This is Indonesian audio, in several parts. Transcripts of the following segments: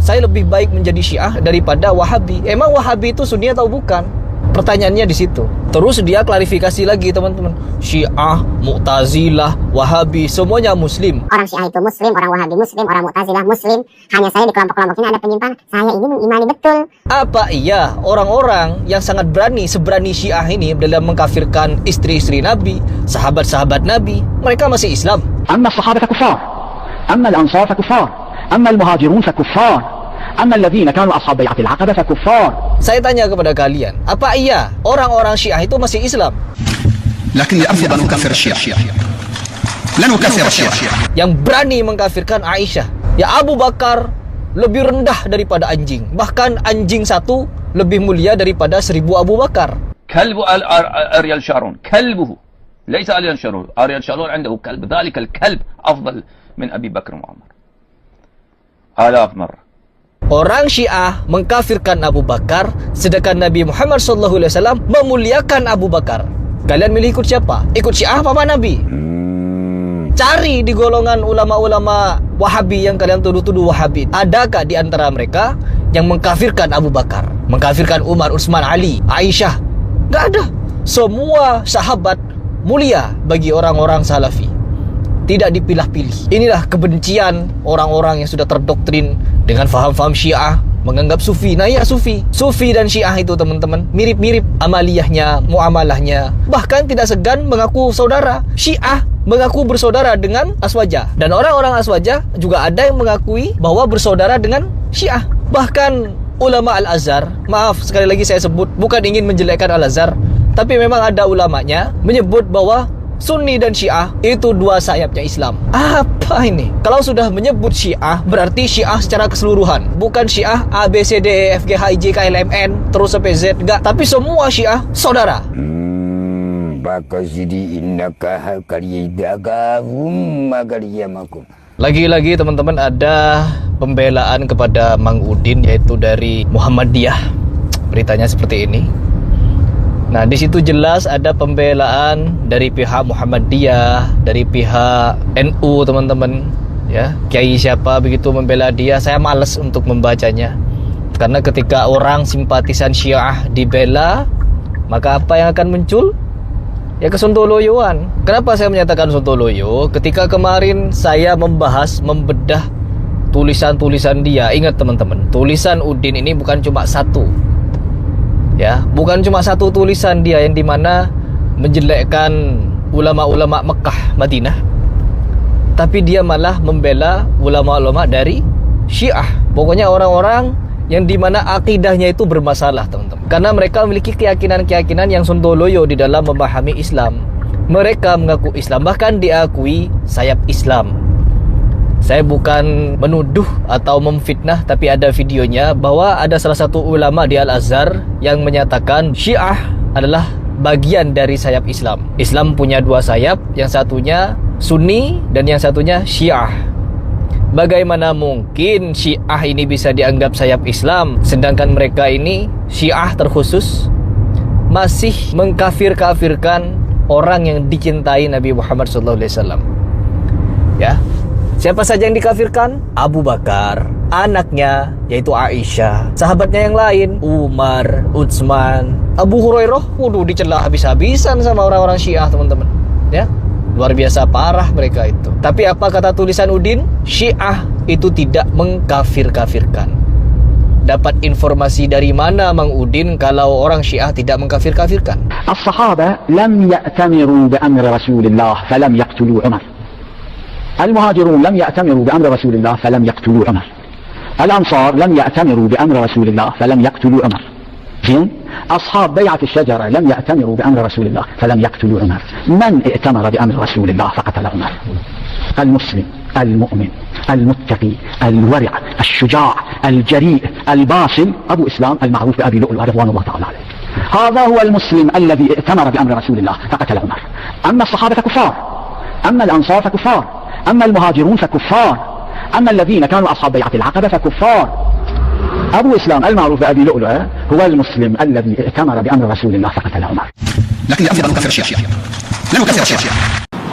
saya lebih baik menjadi Syiah daripada Wahabi. Emang Wahabi itu Sunni atau bukan? Pertanyaannya di situ. Terus dia klarifikasi lagi teman-teman. Syiah, Mu'tazilah, Wahabi, semuanya Muslim. Orang Syiah itu Muslim, orang Wahabi Muslim, orang Mu'tazilah Muslim. Hanya saya di kelompok-kelompok ini ada penyimpangan. Saya ini mengimani betul. Apa iya orang-orang yang sangat berani, seberani Syiah ini dalam mengkafirkan istri-istri Nabi, sahabat-sahabat Nabi, mereka masih Islam? Amma sahabat kufar, amma al-ansar kufar, amma al-muhajirun kufar, amma alladhina kanu ashab bai'atil aqabah kufar. Saya tanya kepada kalian, apa iya orang-orang Syiah itu masih Islam? Lakin أرفض أن أكفر الشيعة لن أكفر الشيعة. Yang berani mengkafirkan Aisyah, ya Abu Bakar lebih rendah daripada anjing. Bahkan anjing satu lebih mulia daripada 1000 Abu Bakar. كلب أريال شارون كلبه ليس أريال شارون. أريال شارون عنده كلب، ذلك الكلب أفضل من أبي بكر وعمر آلاف مرة. Orang Syiah mengkafirkan Abu Bakar, sedangkan Nabi Muhammad SAW memuliakan Abu Bakar. Kalian milih ikut siapa? Ikut Syiah apa Nabi? Cari di golongan ulama-ulama Wahabi yang kalian tuduh-tuduh Wahabi. Adakah di antara mereka yang mengkafirkan Abu Bakar, mengkafirkan Umar, Utsman, Ali, Aisyah? Gak ada. Semua sahabat mulia bagi orang-orang Salafi. Tidak dipilah-pilih. Inilah kebencian orang-orang yang sudah terdoktrin dengan faham-faham Syiah, menganggap Sufi. Nah ya Sufi dan Syiah itu teman-teman mirip-mirip amaliyahnya, muamalahnya. Bahkan tidak segan mengaku saudara. Syiah mengaku bersaudara dengan Aswajah, dan orang-orang Aswajah juga ada yang mengakui bahwa bersaudara dengan Syiah. Bahkan ulama Al-Azhar, maaf sekali lagi saya sebut, bukan ingin menjelekkan Al-Azhar, tapi memang ada ulamanya menyebut bahwa Sunni dan Syiah itu dua sayapnya Islam. Apa ini? Kalau sudah menyebut Syiah, berarti Syiah secara keseluruhan. Bukan Syiah A, B, C, D, E, F, G, H, I, J, K, L, M, N terus sampai Z. Enggak, tapi semua Syiah saudara. Lagi-lagi teman-teman ada pembelaan kepada Mang Udin, yaitu dari Muhammadiyah. Beritanya seperti ini. Nah, di situ jelas ada pembelaan dari pihak Muhammadiyah, dari pihak NU, teman-teman. Ya, kiai siapa begitu membela dia, saya malas untuk membacanya. Karena ketika orang simpatisan Syiah dibela, maka apa yang akan muncul? Ya kesontoloyoan. Kenapa saya menyatakan sontoloyo? Ketika kemarin saya membahas, membedah tulisan-tulisan dia. Ingat teman-teman, tulisan Udin ini bukan cuma satu. Ya, bukan cuma satu tulisan dia yang dimana menjelekkan ulama-ulama Mekah, Madinah, tapi dia malah membela ulama-ulama dari Syiah. Pokoknya orang-orang yang dimana akidahnya itu bermasalah, teman-teman. Karena mereka memiliki keyakinan-keyakinan yang sontoloyo di dalam memahami Islam. Mereka mengaku Islam, bahkan diakui sayap Islam. Saya bukan menuduh atau memfitnah, tapi ada videonya bahwa ada salah satu ulama di Al-Azhar yang menyatakan Syiah adalah bagian dari sayap Islam. Islam punya dua sayap, yang satunya Sunni dan yang satunya Syiah. Bagaimana mungkin Syiah ini bisa dianggap sayap Islam, sedangkan mereka ini Syiah terkhusus masih mengkafir-kafirkan orang yang dicintai Nabi Muhammad SAW. Ya, siapa saja yang dikafirkan? Abu Bakar, anaknya yaitu Aisyah, sahabatnya yang lain Umar, Utsman, Abu Hurairah. Waduh, dicela habis-habisan sama orang-orang Syiah, teman-teman. Ya, luar biasa parah mereka itu. Tapi apa kata tulisan Udin? Syiah itu tidak mengkafir-kafirkan. Dapat informasi dari mana Mang Udin kalau orang Syiah tidak mengkafir-kafirkan? As-sahabah lam ya'tamiru bi amri Rasulillah falam yaqtulu Umar. Al-muhajirun lam ya'tamiru bi amri Rasulillah falam yaqtulu Umar. Al-ansar lam ya'tamiru bi amri Rasulillah falam yaqtulu Umar. زين أصحاب بيعة الشجرة لم يأتمروا بأمر رسول الله فلم يقتلوا عمر. من ائتمر بأمر رسول الله فقتل عمر؟ المسلم المؤمن المتقي الورع الشجاع الجريء الباصل أبو إسلام المعروف بأبي لؤلؤ رضوان الله تعالى عليه. هذا هو المسلم الذي ائتمر بأمر رسول الله فقتل عمر. أما الصحابة فكفار، أما الأنصار فكفار، أما المهاجرون فكفار، أما الذين كانوا أصحاب بيعة العقبة فكفار. أبو إسلام المعروف بأبي لؤلؤ هو المسلم الذي ائتمر بأمر رسول الله فقتل عمر. لكن أرفض أن أكفر الشيعة لن أكفر الشيعة.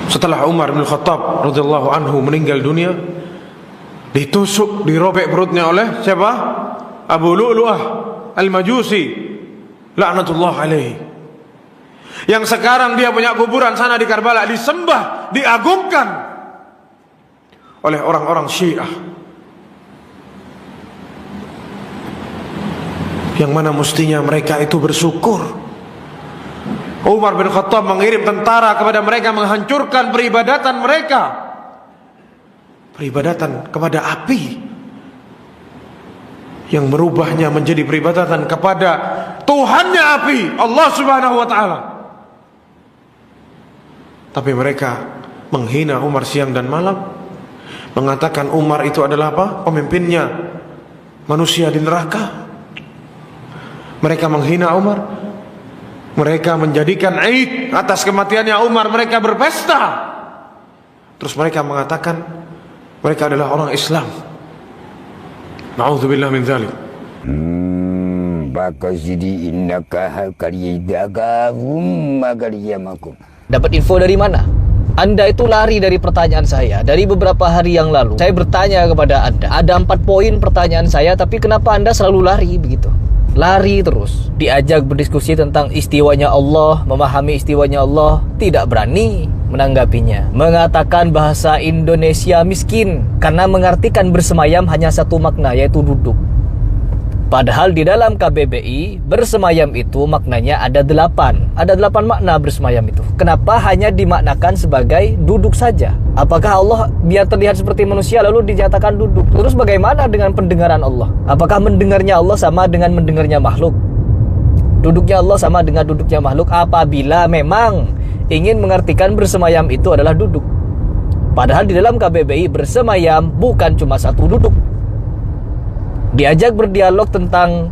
Setelah Umar bin Khattab radhiyallahu anhu meninggal dunia, ditusuk, dirobek perutnya oleh siapa? Abu Lu'lu'ah Al-Majusi laknatullah alaihi. Yang sekarang dia punya kuburan sana di Karbala, disembah, diagungkan oleh orang-orang Syiah, yang mana mestinya mereka itu bersyukur. Umar bin Khattab mengirim tentara kepada mereka menghancurkan peribadatan mereka, peribadatan kepada api, yang merubahnya menjadi peribadatan kepada Tuhannya api, Allah Subhanahu wa ta'ala. Tapi mereka menghina Umar siang dan malam, mengatakan Umar itu adalah apa? Pemimpinnya manusia di neraka. Mereka menghina Umar, mereka menjadikan aid atas kematiannya Umar, mereka berpesta. Terus mereka mengatakan mereka adalah orang Islam. Na'udzubillah min dzalik. Dapat info dari mana? Anda itu lari dari pertanyaan saya. Dari beberapa hari yang lalu saya bertanya kepada Anda, ada 4 poin pertanyaan saya, tapi kenapa Anda selalu lari begitu? Lari terus. Diajak berdiskusi tentang istiwanya Allah, memahami istiwanya Allah, tidak berani menanggapinya. Mengatakan bahasa Indonesia miskin karena mengartikan bersemayam hanya satu makna, yaitu duduk. Padahal di dalam KBBI bersemayam itu maknanya ada 8. Ada 8 makna bersemayam itu. Kenapa hanya dimaknakan sebagai duduk saja? Apakah Allah biar terlihat seperti manusia lalu dinyatakan duduk? Terus bagaimana dengan pendengaran Allah? Apakah mendengarnya Allah sama dengan mendengarnya makhluk? Duduknya Allah sama dengan duduknya makhluk apabila memang ingin mengartikan bersemayam itu adalah duduk. Padahal di dalam KBBI bersemayam bukan cuma satu duduk. Diajak berdialog tentang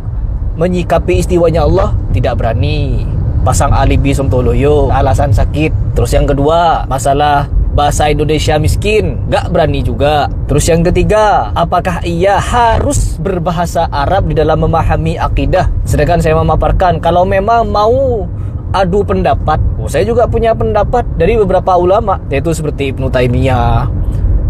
menyikapi istiwanya Allah, tidak berani. Pasang alibi sontoloyo, alasan sakit. Terus yang kedua, masalah bahasa Indonesia miskin, gak berani juga. Terus yang ketiga, apakah ia harus berbahasa Arab di dalam memahami akidah? Sedangkan saya memaparkan, kalau memang mau adu pendapat, saya juga punya pendapat dari beberapa ulama, yaitu seperti Ibnu Taimiyah,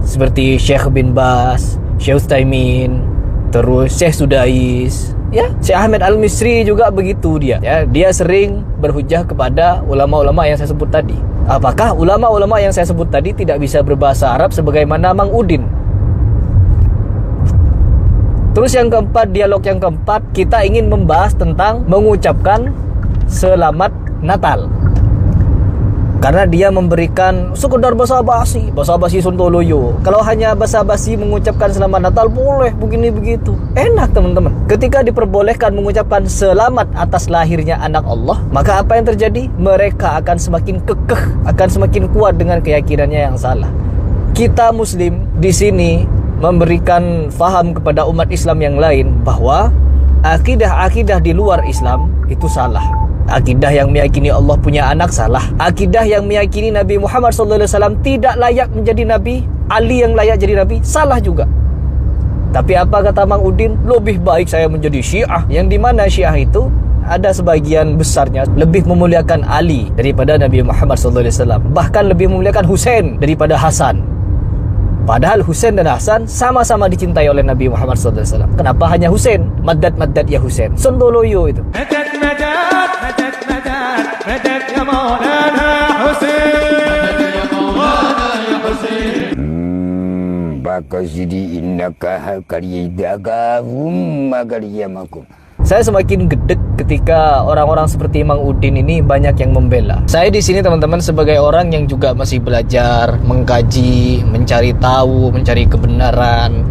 seperti Syekh bin Bas, Syekh Utsaimin, terus Syekh Sudais, ya, Syekh Ahmad Al-Misri juga begitu dia. Ya, dia sering berhujjah kepada ulama-ulama yang saya sebut tadi. Apakah ulama-ulama yang saya sebut tadi tidak bisa berbahasa Arab sebagaimana Mang Udin? Terus yang keempat, dialog yang keempat, kita ingin membahas tentang mengucapkan selamat Natal. Karena dia memberikan sekedar basa-basi sontoloyo. Kalau hanya basa-basi mengucapkan selamat Natal boleh begini begitu. Enak teman-teman. Ketika diperbolehkan mengucapkan selamat atas lahirnya anak Allah, maka apa yang terjadi? Mereka akan semakin kekeh, akan semakin kuat dengan keyakinannya yang salah. Kita Muslim di sini memberikan faham kepada umat Islam yang lain bahwa akidah-akidah di luar Islam itu salah. Akidah yang meyakini Allah punya anak salah. Akidah yang meyakini Nabi Muhammad SAW tidak layak menjadi Nabi, Ali yang layak jadi Nabi, salah juga. Tapi apa kata Mang Udin? Lebih baik saya menjadi Syiah, yang dimana Syiah itu ada sebagian besarnya lebih memuliakan Ali daripada Nabi Muhammad SAW. Bahkan lebih memuliakan Husain daripada Hasan. Padahal Husain dan Hasan sama-sama dicintai oleh Nabi Muhammad SAW. Kenapa hanya Husain? Madad ya Husain. Sontoloyo itu. مدد يا مولانا حسين bakasidi innaka kariyadagum magariyamakum. Saya semakin gedek ketika orang-orang seperti Mang Udin ini banyak yang membela. Saya di sini teman-teman sebagai orang yang juga masih belajar, mengkaji, mencari tahu, mencari kebenaran,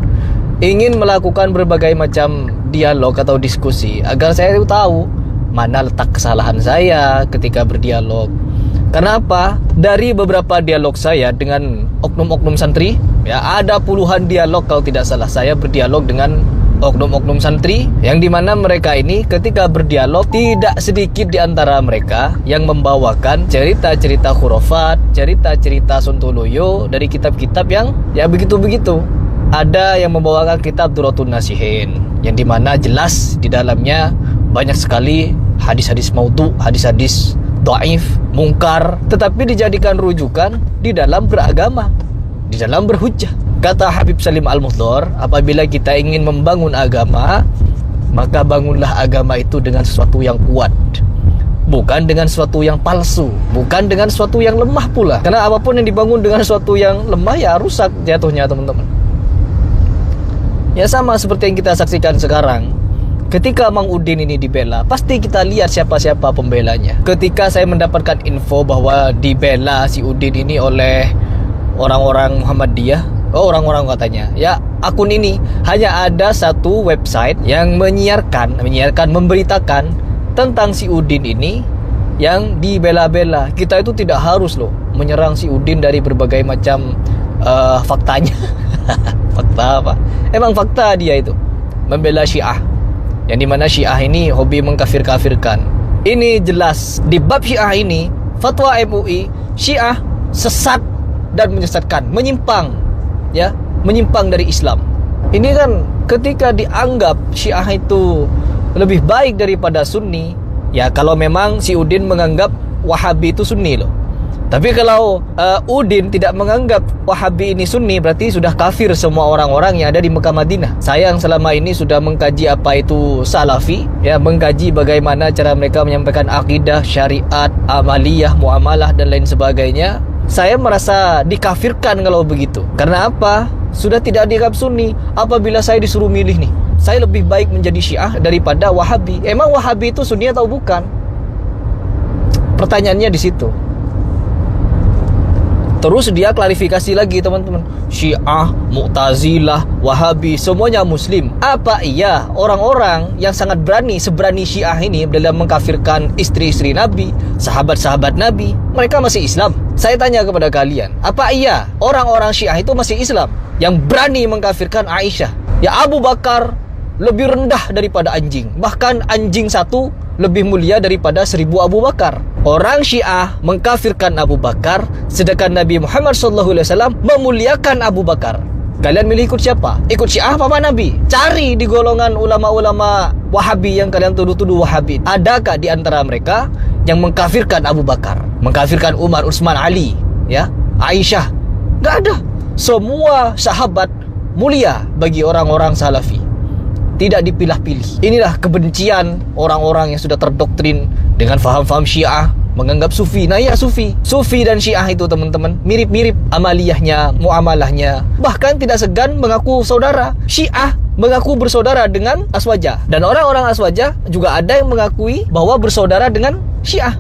ingin melakukan berbagai macam dialog atau diskusi agar saya tahu mana letak kesalahan saya ketika berdialog. Karena apa? Dari beberapa dialog saya dengan oknum-oknum santri, ya ada puluhan dialog kalau tidak salah saya berdialog dengan oknum-oknum santri, yang dimana mereka ini ketika berdialog tidak sedikit di antara mereka yang membawakan cerita-cerita khurafat, cerita-cerita sontoloyo dari kitab-kitab yang ya begitu-begitu. Ada yang membawakan kitab Duratun Nasihin, yang dimana jelas di dalamnya banyak sekali hadis-hadis maudhu, hadis-hadis dhaif, mungkar, tetapi dijadikan rujukan di dalam beragama, di dalam berhujjah. Kata Habib Salim Al-Mukhdar, apabila kita ingin membangun agama, maka bangunlah agama itu dengan sesuatu yang kuat, bukan dengan sesuatu yang palsu, bukan dengan sesuatu yang lemah pula. Karena apapun yang dibangun dengan sesuatu yang lemah, ya rusak jatuhnya, teman-teman. Ya sama seperti yang kita saksikan sekarang. Ketika Mang Udin ini dibela, pasti kita lihat siapa-siapa pembelanya. Ketika saya mendapatkan info bahwa dibela si Udin ini oleh orang-orang Muhammadiyah, orang-orang katanya, ya akun ini hanya ada satu website yang menyiarkan, memberitakan tentang si Udin ini yang dibela-bela. Kita itu tidak harus loh menyerang si Udin dari berbagai macam faktanya. Fakta apa? Emang fakta dia itu membela Syiah, yang dimana Syiah ini hobi mengkafir-kafirkan. Ini jelas di bab Syiah ini, fatwa MUI, Syiah sesat dan menyesatkan, menyimpang, ya, menyimpang dari Islam. Ini kan ketika dianggap Syiah itu lebih baik daripada Sunni, ya kalau memang si Udin menganggap Wahabi itu Sunni loh. Tapi kalau Udin tidak menganggap Wahabi ini Sunni, berarti sudah kafir semua orang-orang yang ada di Mekah Madinah. Saya yang selama ini sudah mengkaji apa itu Salafi, ya, mengkaji bagaimana cara mereka menyampaikan akidah, syariat, amaliyah, muamalah dan lain sebagainya. Saya merasa dikafirkan kalau begitu. Karena apa? Sudah tidak dianggap Sunni. Apabila saya disuruh milih nih, saya lebih baik menjadi Syiah daripada Wahabi. Emang Wahabi itu Sunni atau bukan? Pertanyaannya di situ. Terus dia klarifikasi lagi, teman-teman. Syiah, Mu'tazilah, Wahabi, semuanya Muslim. Apa iya orang-orang yang sangat berani, seberani Syiah ini dalam mengkafirkan istri-istri Nabi, sahabat-sahabat Nabi, mereka masih Islam? Saya tanya kepada kalian, apa iya orang-orang Syiah itu masih Islam yang berani mengkafirkan Aisyah? Ya, Abu Bakar lebih rendah daripada anjing. Bahkan anjing satu lebih mulia daripada 1000 Abu Bakar. Orang Syiah mengkafirkan Abu Bakar, sedangkan Nabi Muhammad SAW memuliakan Abu Bakar. Kalian milih ikut siapa? Ikut Syiah apa Nabi? Cari di golongan ulama-ulama Wahabi yang kalian tuduh-tuduh Wahabi. Adakah di antara mereka yang mengkafirkan Abu Bakar, mengkafirkan Umar, Utsman, Ali, ya, Aisyah? Gak ada. Semua sahabat mulia bagi orang-orang Salafi. Tidak dipilah-pilih. Inilah kebencian orang-orang yang sudah terdoktrin dengan faham-faham Syiah, menganggap Sufi. Nah ya, Sufi dan Syiah itu, teman-teman, mirip-mirip amaliyahnya, muamalahnya. Bahkan tidak segan mengaku saudara. Syiah mengaku bersaudara dengan Aswaja, dan orang-orang Aswaja juga ada yang mengakui bahwa bersaudara dengan Syiah.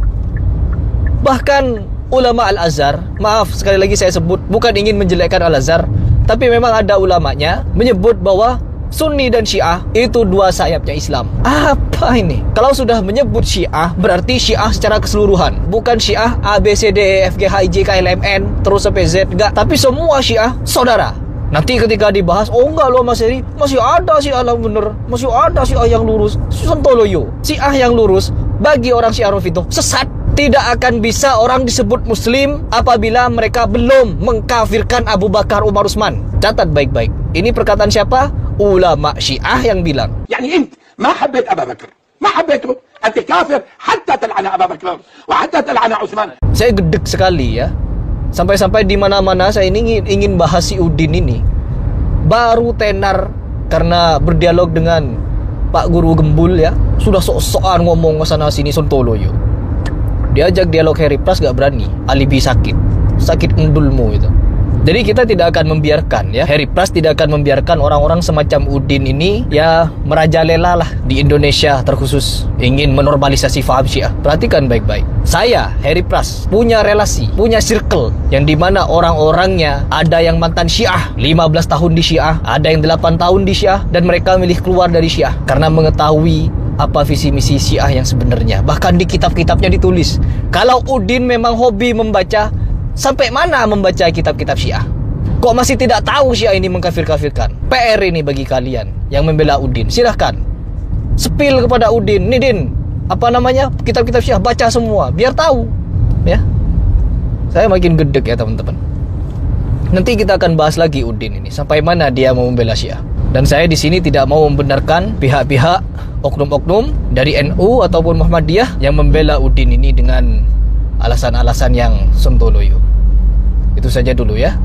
Bahkan ulama Al-Azhar, maaf sekali lagi saya sebut, bukan ingin menjelekkan Al-Azhar, tapi memang ada ulamanya menyebut bahwa Sunni dan Syiah itu dua sayapnya Islam. Apa ini? Kalau sudah menyebut Syiah, berarti Syiah secara keseluruhan, bukan Syiah A, B, C, D, E, F, G, H, I, J, K, L, M, N terus sampai Z, enggak. Tapi semua Syiah saudara. Nanti ketika dibahas, oh enggak loh Mas Heri, masih ada Syiah yang bener, masih ada Syiah yang lurus. Sontoloyo. Syiah yang lurus bagi orang Syiah Rafidhah sesat. Tidak akan bisa orang disebut Muslim apabila mereka belum mengkafirkan Abu Bakar, Umar, Utsman. Catat baik-baik. Ini perkataan siapa? Ulama Syiah yang bilang. يعني انت ما حبيت ابا بكر، ما حبيته، انت كافر حتى تلعن ابا بكر وحتى تلعن عثمان. Saya gedek sekali ya. Sampai-sampai di mana-mana saya ingin bahas si Udin ini. Baru tenar karena berdialog dengan Pak Guru Gembul ya. Sudah sok-sokan ngomong ke sana sini sontoloyo. Diajak dialog Harry Pras gak berani. Alibi sakit endulmu itu. Jadi kita tidak akan membiarkan ya, Harry Pras tidak akan membiarkan orang-orang semacam Udin ini ya merajalela lah di Indonesia, terkhusus ingin menormalisasi faham Syiah. Perhatikan baik-baik. Saya, Harry Pras, punya relasi, punya circle yang dimana orang-orangnya ada yang mantan Syiah, 15 tahun di Syiah, ada yang 8 tahun di Syiah, dan mereka milih keluar dari Syiah karena mengetahui apa visi misi Syiah yang sebenarnya. Bahkan di kitab-kitabnya ditulis, kalau Udin memang hobi membaca, sampai mana membaca kitab-kitab Syiah? Kok masih tidak tahu Syiah ini mengkafir-kafirkan? PR ini bagi kalian yang membela Udin. Silahkan sepil kepada Udin, nih Din, apa namanya, kitab-kitab Syiah, baca semua biar tahu ya. Saya makin gedek ya teman-teman. Nanti kita akan bahas lagi Udin ini sampai mana dia mau membela Syiah. Dan saya di sini tidak mau membenarkan pihak-pihak oknum-oknum dari NU ataupun Muhammadiyah yang membela Udin ini dengan alasan-alasan yang sontoloyo. Itu saja dulu ya.